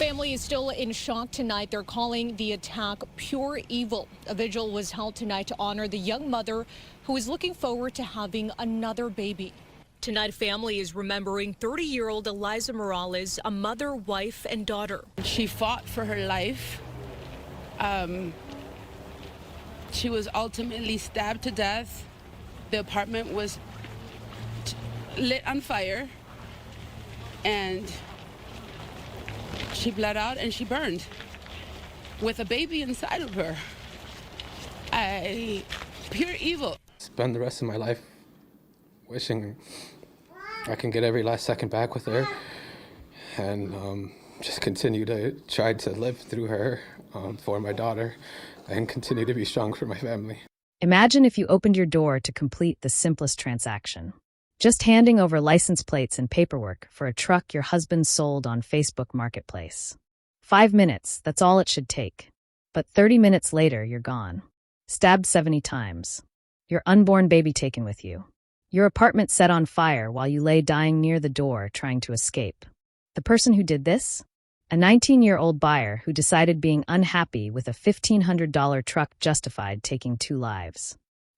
Family is still in shock tonight. They're calling the attack pure evil. A vigil was held tonight to honor the young mother who is looking forward to having another baby. Tonight, family is remembering 30-year-old Eliza Morales, a mother, wife, and daughter. She fought for her life. She was ultimately stabbed to death. The apartment was lit on fire, and she bled out and she burned with a baby inside of her. Pure evil. Spend the rest of my life wishing I can get every last second back with her, and just continue to try to live through her for my daughter, and continue to be strong for my family. Imagine if you opened your door to complete the simplest transaction. Just handing over license plates and paperwork for a truck your husband sold on Facebook Marketplace. 5 minutes, that's all it should take. But 30 minutes later, you're gone. Stabbed 70 times. Your unborn baby taken with you. Your apartment set on fire while you lay dying near the door trying to escape. The person who did this? A 19-year-old buyer who decided being unhappy with a $1,500 truck justified taking 2 lives.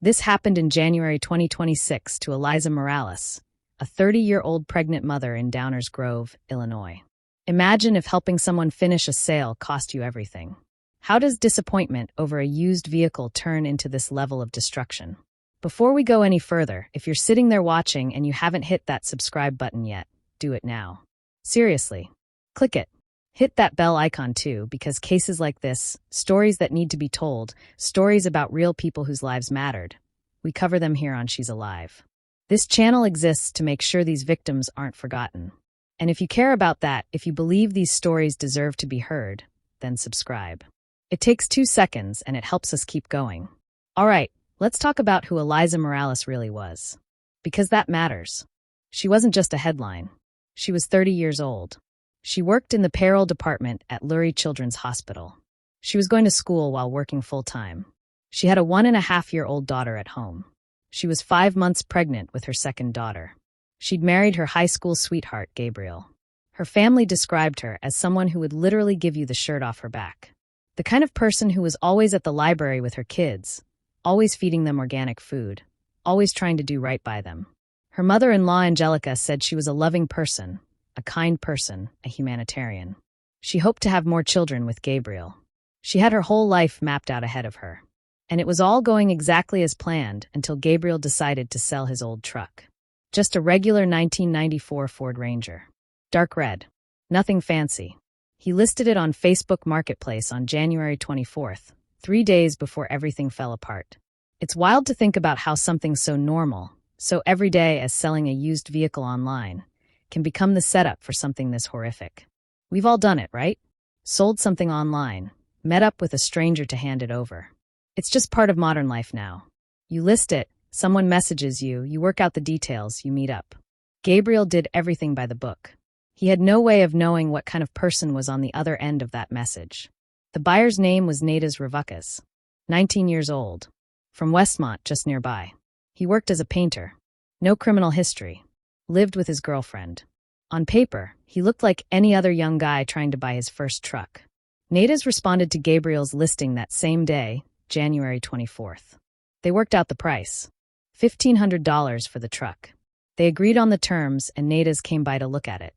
This happened in January 2026 to Eliza Morales, a 30-year-old pregnant mother in Downers Grove, Illinois. Imagine if helping someone finish a sale cost you everything. How does disappointment over a used vehicle turn into this level of destruction? Before we go any further, if you're sitting there watching and you haven't hit that subscribe button yet, do it now. Seriously, click it. Hit that bell icon too, because cases like this, stories that need to be told, stories about real people whose lives mattered, we cover them here on She's Alive. This channel exists to make sure these victims aren't forgotten. And if you care about that, if you believe these stories deserve to be heard, then subscribe. It takes 2 seconds and it helps us keep going. All right, let's talk about who Eliza Morales really was. Because that matters. She wasn't just a headline. She was 30 years old. She worked in the payroll department at Lurie Children's Hospital. She was going to school while working full-time. She had a 1.5-year-old daughter at home. She was 5 months pregnant with her second daughter. She'd married her high school sweetheart, Gabriel. Her family described her as someone who would literally give you the shirt off her back. The kind of person who was always at the library with her kids, always feeding them organic food, always trying to do right by them. Her mother-in-law, Angelica, said she was a loving person, a kind person, a humanitarian. She hoped to have more children with Gabriel. She had her whole life mapped out ahead of her. And it was all going exactly as planned until Gabriel decided to sell his old truck. Just a regular 1994 Ford Ranger. Dark red. Nothing fancy. He listed it on Facebook Marketplace on January 24th, 3 days before everything fell apart. It's wild to think about how something so normal, so everyday as selling a used vehicle online, can become the setup for something this horrific. We've all done it, right? Sold something online, met up with a stranger to hand it over. It's just part of modern life now. You list it, someone messages you, you work out the details, you meet up. Gabriel did everything by the book. He had no way of knowing what kind of person was on the other end of that message. The buyer's name was Revuckas, 19 years old, from Westmont, just nearby. He worked as a painter. No criminal history. Lived with his girlfriend. On paper, he looked like any other young guy trying to buy his first truck. Natives responded to Gabriel's listing that same day, January 24th. They worked out the price. $1,500 for the truck. They agreed on the terms and natives came by to look at it.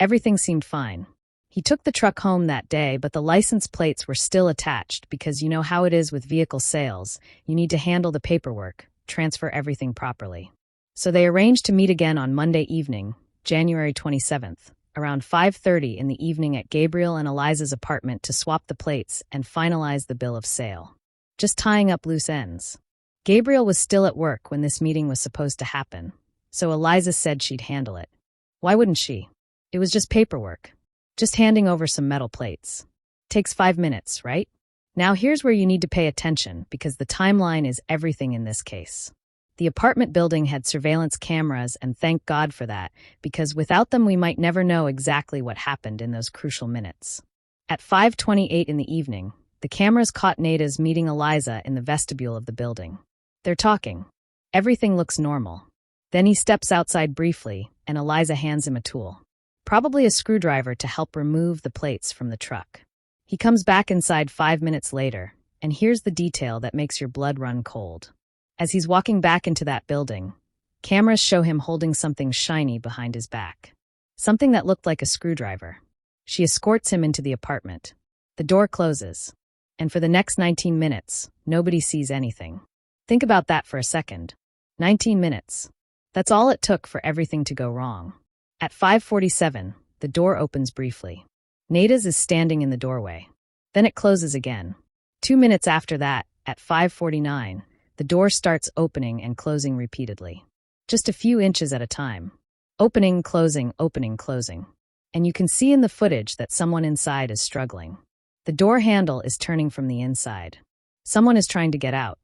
Everything seemed fine. He took the truck home that day, but the license plates were still attached because you know how it is with vehicle sales. You need to handle the paperwork, transfer everything properly. So they arranged to meet again on Monday evening, January 27th, around 5:30 in the evening at Gabriel and Eliza's apartment to swap the plates and finalize the bill of sale. Just tying up loose ends. Gabriel was still at work when this meeting was supposed to happen, so Eliza said she'd handle it. Why wouldn't she? It was just paperwork. Just handing over some metal plates. Takes 5 minutes, right? Now here's where you need to pay attention because the timeline is everything in this case. The apartment building had surveillance cameras, and thank God for that, because without them we might never know exactly what happened in those crucial minutes. At 5:28 in the evening, the cameras caught natives meeting Eliza in the vestibule of the building. They're talking. Everything looks normal. Then he steps outside briefly, and Eliza hands him a tool. probably a screwdriver to help remove the plates from the truck. He comes back inside 5 minutes later, and here's the detail that makes your blood run cold. As he's walking back into that building, cameras show him holding something shiny behind his back. Something that looked like a screwdriver. She escorts him into the apartment. The door closes, and for the next 19 minutes, nobody sees anything. Think about that for a second. 19 minutes. That's all it took for everything to go wrong. At 5:47, the door opens briefly. Nada's is standing in the doorway. Then it closes again. 2 minutes after that, at 5:49, the door starts opening and closing repeatedly. Just a few inches at a time. Opening, closing, opening, closing. And you can see in the footage that someone inside is struggling. The door handle is turning from the inside. Someone is trying to get out.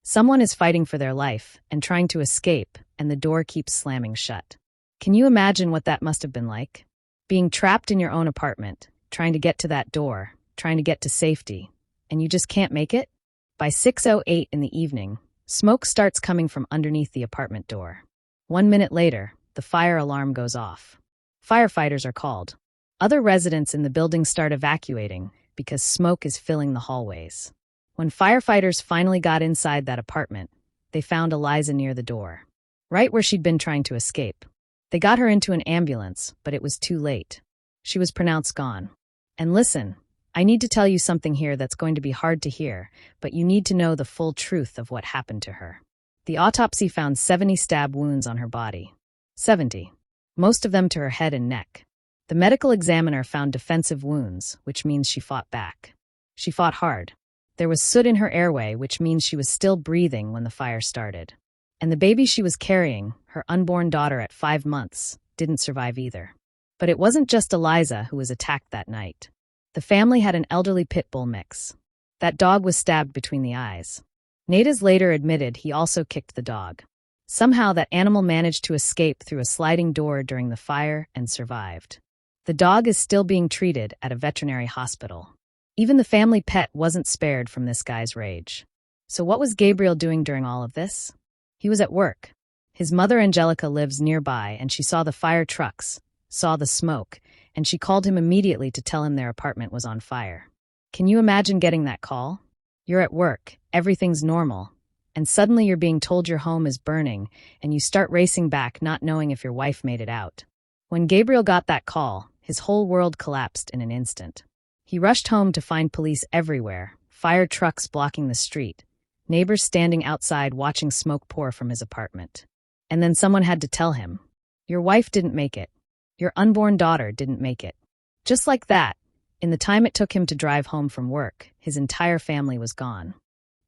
Someone is fighting for their life and trying to escape, and the door keeps slamming shut. Can you imagine what that must have been like? Being trapped in your own apartment, trying to get to that door, trying to get to safety, and you just can't make it? By 6:08 in the evening, smoke starts coming from underneath the apartment door. 1 minute later, the fire alarm goes off. Firefighters are called. Other residents in the building start evacuating because smoke is filling the hallways. When firefighters finally got inside that apartment, they found Eliza near the door, right where she'd been trying to escape. They got her into an ambulance, but it was too late. She was pronounced gone. And listen, I need to tell you something here that's going to be hard to hear, but you need to know the full truth of what happened to her. The autopsy found 70 stab wounds on her body. 70. Most of them to her head and neck. The medical examiner found defensive wounds, which means she fought back. She fought hard. There was soot in her airway, which means she was still breathing when the fire started. And the baby she was carrying, her unborn daughter at 5 months, didn't survive either. But it wasn't just Eliza who was attacked that night. The family had an elderly pit bull mix. That dog was stabbed between the eyes. Nada's later admitted he also kicked the dog. Somehow that animal managed to escape through a sliding door during the fire and survived. The dog is still being treated at a veterinary hospital. Even the family pet wasn't spared from this guy's rage. So what was Gabriel doing during all of this? He was at work. His mother Angelica lives nearby, and she saw the fire trucks, saw the smoke, and she called him immediately to tell him their apartment was on fire. Can you imagine getting that call? You're at work, everything's normal, and suddenly you're being told your home is burning, and you start racing back not knowing if your wife made it out. When Gabriel got that call, his whole world collapsed in an instant. He rushed home to find police everywhere, fire trucks blocking the street, neighbors standing outside watching smoke pour from his apartment. And then someone had to tell him, your wife didn't make it. Your unborn daughter didn't make it. Just like that, in the time it took him to drive home from work, his entire family was gone.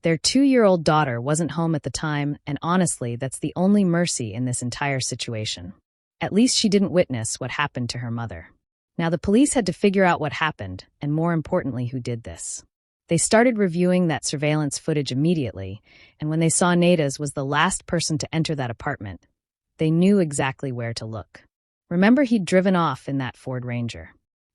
Their 2-year-old daughter wasn't home at the time, and honestly, that's the only mercy in this entire situation. At least she didn't witness what happened to her mother. Now the police had to figure out what happened, and more importantly, who did this. They started reviewing that surveillance footage immediately, and when they saw Nada's was the last person to enter that apartment, they knew exactly where to look. Remember, he'd driven off in that Ford Ranger.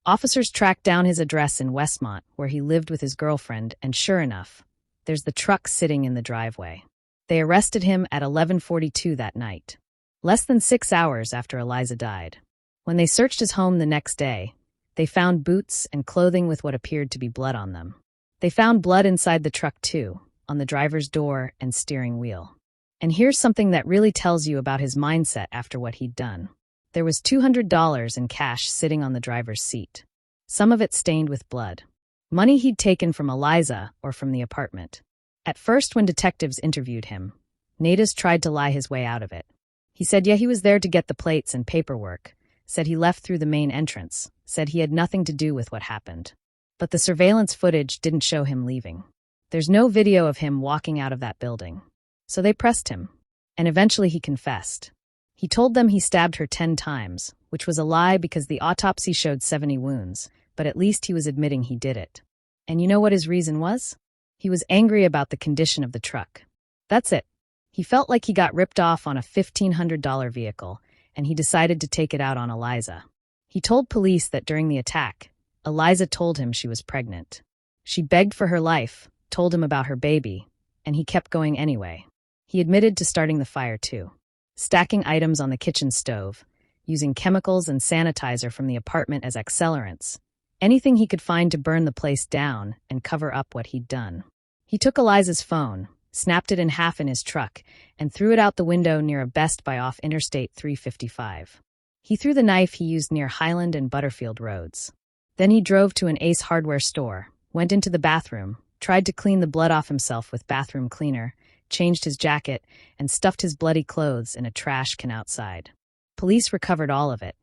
Officers tracked down his address in Westmont, where he lived with his girlfriend, and sure enough, there's the truck sitting in the driveway. They arrested him at 11:42 that night, less than 6 hours after Eliza died. When they searched his home the next day, they found boots and clothing with what appeared to be blood on them. They found blood inside the truck too, on the driver's door and steering wheel. And here's something that really tells you about his mindset after what he'd done. There was $200 in cash sitting on the driver's seat. Some of it stained with blood. Money he'd taken from Eliza or from the apartment. At first, when detectives interviewed him, Nada's tried to lie his way out of it. He said, yeah, he was there to get the plates and paperwork, said he left through the main entrance, said he had nothing to do with what happened. But the surveillance footage didn't show him leaving. There's no video of him walking out of that building. So they pressed him, and eventually he confessed. He told them he stabbed her 10 times, which was a lie because the autopsy showed 70 wounds, but at least he was admitting he did it. And you know what his reason was? He was angry about the condition of the truck. That's it. He felt like he got ripped off on a $1,500 vehicle, and he decided to take it out on Eliza. He told police that during the attack, Eliza told him she was pregnant. She begged for her life, told him about her baby, and he kept going anyway. He admitted to starting the fire too. Stacking items on the kitchen stove, using chemicals and sanitizer from the apartment as accelerants, anything he could find to burn the place down and cover up what he'd done. He took Eliza's phone, snapped it in half in his truck, and threw it out the window near a Best Buy off Interstate 355. He threw the knife he used near Highland and Butterfield roads. Then he drove to an Ace Hardware store, went into the bathroom, tried to clean the blood off himself with bathroom cleaner, changed his jacket, and stuffed his bloody clothes in a trash can outside. Police recovered all of it.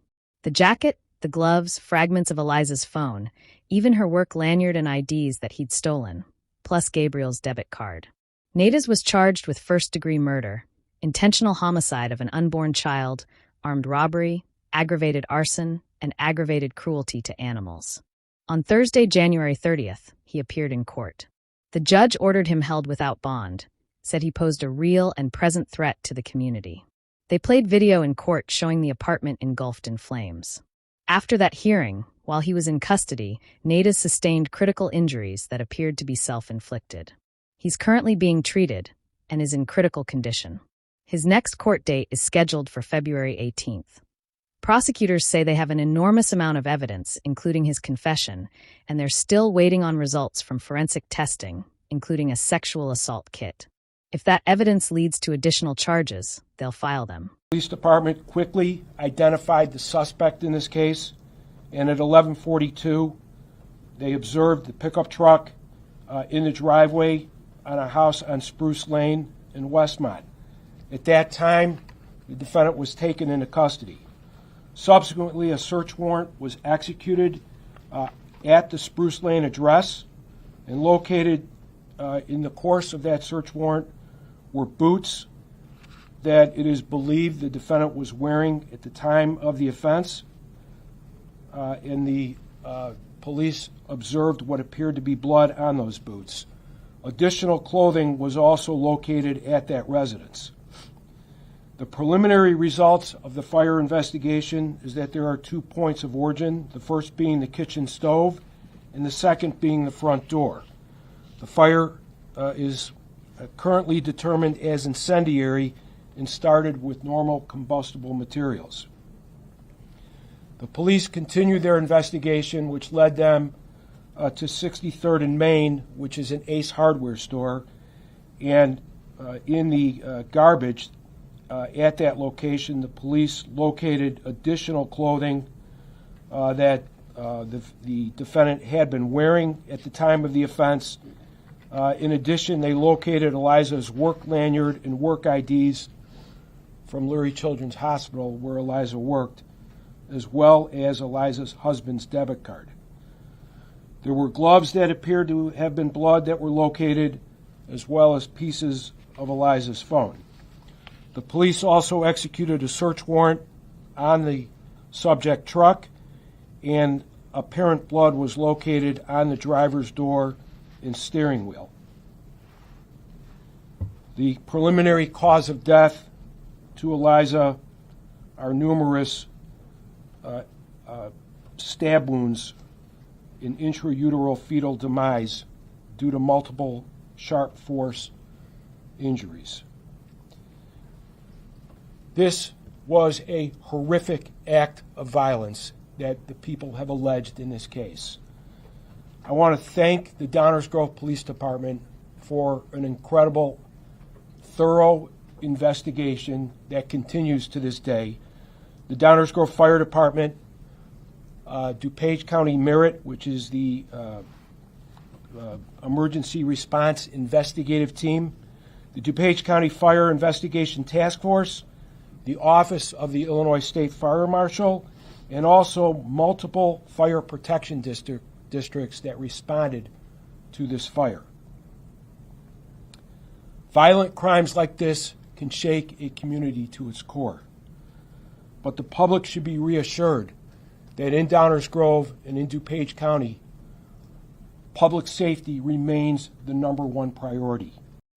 The jacket, the gloves, fragments of Eliza's phone, even her work lanyard and IDs that he'd stolen, plus Gabriel's debit card. Natiz was charged with first-degree murder, intentional homicide of an unborn child, armed robbery, aggravated arson, and aggravated cruelty to animals. On Thursday, January 30th, he appeared in court. The judge ordered him held without bond, said he posed a real and present threat to the community. They played video in court showing the apartment engulfed in flames. After that hearing, while he was in custody, Natiz sustained critical injuries that appeared to be self-inflicted. He's currently being treated and is in critical condition. His next court date is scheduled for February 18th. Prosecutors say they have an enormous amount of evidence, including his confession, and they're still waiting on results from forensic testing, including a sexual assault kit. If that evidence leads to additional charges, they'll file them. The police department quickly identified the suspect in this case, and at 11:42, they observed the pickup truck in the driveway on a house on Spruce Lane in Westmont. At that time, the defendant was taken into custody. Subsequently, a search warrant was executed at the Spruce Lane address, and located in the course of that search warrant were boots that it is believed the defendant was wearing at the time of the offense, and the police observed what appeared to be blood on those boots. Additional clothing was also located at that residence. The preliminary results of the fire investigation is that there are 2 points of origin, the first being the kitchen stove and the second being the front door. The fire is currently determined as incendiary and started with normal combustible materials. The police continued their investigation, which led them to 63rd and Main, which is an Ace Hardware store, and in the garbage at that location, the police located additional clothing that the defendant had been wearing at the time of the offense. In addition, they located Eliza's work lanyard and work IDs from Lurie Children's Hospital, where Eliza worked, as well as Eliza's husband's debit card. There were gloves that appeared to have been blood that were located, as well as pieces of Eliza's phone. The police also executed a search warrant on the subject truck, and apparent blood was located on the driver's door and steering wheel. The preliminary cause of death to Eliza are numerous stab wounds in intrauteral fetal demise due to multiple sharp force injuries. This was a horrific act of violence that the people have alleged in this case. I want to thank the Downers Grove Police Department for an incredible, thorough investigation that continues to this day. The Downers Grove Fire Department, DuPage County Merit, which is the emergency response investigative team, the DuPage County Fire Investigation Task Force, the Office of the Illinois State Fire Marshal, and also multiple fire protection districts that responded to this fire. Violent crimes like this can shake a community to its core, but the public should be reassured that in Downers Grove and in DuPage County, public safety remains the #1 priority.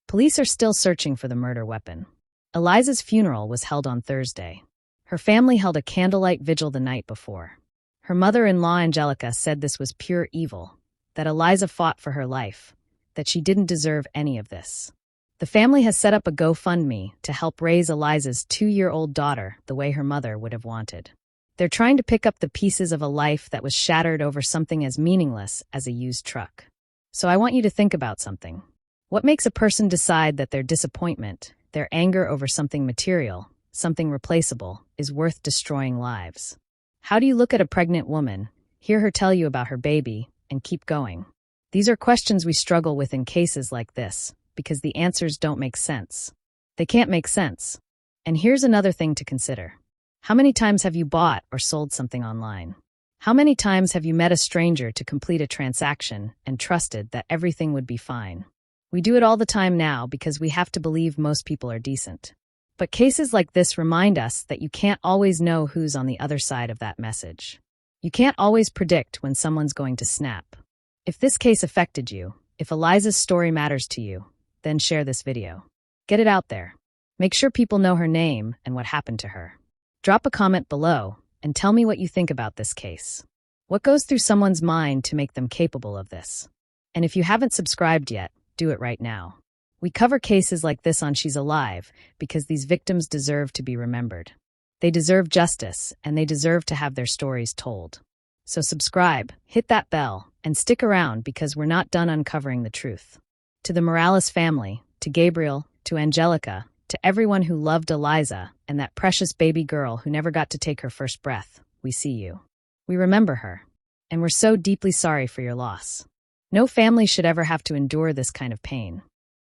Police are still searching for the murder weapon. Eliza's funeral was held on Thursday. Her family held a candlelight vigil the night before. Her mother-in-law, Angelica, said this was pure evil, that Eliza fought for her life, that she didn't deserve any of this. The family has set up a GoFundMe to help raise Eliza's 2-year-old daughter the way her mother would have wanted. They're trying to pick up the pieces of a life that was shattered over something as meaningless as a used truck. So I want you to think about something. What makes a person decide that their disappointment, their anger over something material, something replaceable, is worth destroying lives? How do you look at a pregnant woman, hear her tell you about her baby, and keep going? These are questions we struggle with in cases like this, because the answers don't make sense. They can't make sense. And here's another thing to consider. How many times have you bought or sold something online? How many times have you met a stranger to complete a transaction and trusted that everything would be fine? We do it all the time now because we have to believe most people are decent. But cases like this remind us that you can't always know who's on the other side of that message. You can't always predict when someone's going to snap. If this case affected you, if Eliza's story matters to you, then share this video. Get it out there. Make sure people know her name and what happened to her. Drop a comment below and tell me what you think about this case. What goes through someone's mind to make them capable of this? And if you haven't subscribed yet, do it right now. We cover cases like this on She's Alive because these victims deserve to be remembered. They deserve justice, and they deserve to have their stories told. So subscribe, hit that bell, and stick around because we're not done uncovering the truth. To the Morales family, to Gabriel, to Angelica, to everyone who loved Eliza and that precious baby girl who never got to take her first breath, we see you. We remember her, and we're so deeply sorry for your loss. No family should ever have to endure this kind of pain.